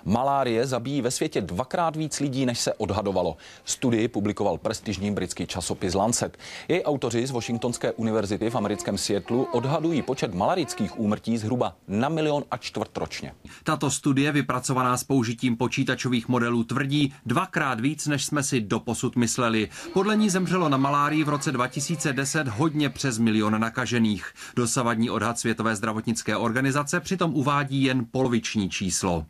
Malárie zabíjí ve světě 2krát víc lidí, než se odhadovalo. Studii publikoval prestižní britský časopis Lancet. Její autoři z Washingtonské univerzity v americkém Seattlu odhadují počet malarických úmrtí zhruba na 1,25 milionu ročně. Tato studie, vypracovaná s použitím počítačových modelů, tvrdí 2krát víc, než jsme si doposud mysleli. Podle ní zemřelo na malárii v roce 2010 hodně přes 1 milion nakažených. Dosavadní odhad Světové zdravotnické organizace přitom uvádí jen poloviční číslo.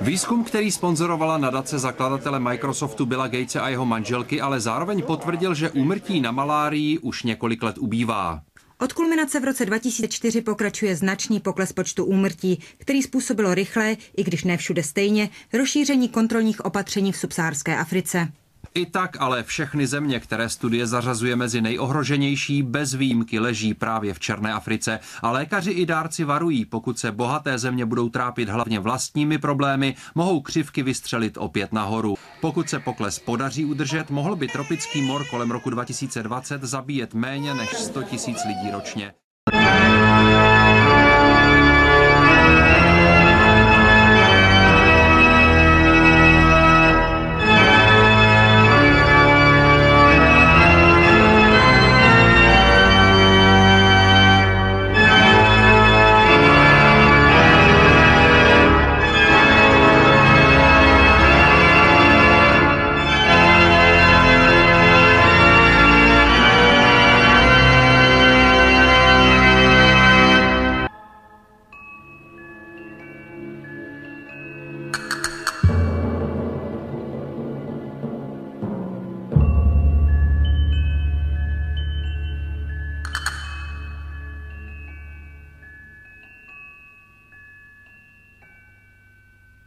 Výzkum, který sponzorovala nadace zakladatele Microsoftu Billa Gatese a jeho manželky, ale zároveň potvrdil, že úmrtí na malárii už několik let ubývá. Od kulminace v roce 2004 pokračuje značný pokles počtu úmrtí, který způsobilo rychlé, i když ne všude stejně, rozšíření kontrolních opatření v subsaharské Africe. I tak ale všechny země, které studie zařazuje mezi nejohroženější, bez výjimky leží právě v černé Africe. A lékaři i dárci varují, pokud se bohaté země budou trápit hlavně vlastními problémy, mohou křivky vystřelit opět nahoru. Pokud se pokles podaří udržet, mohl by tropický mor kolem roku 2020 zabíjet méně než 100 000 lidí ročně.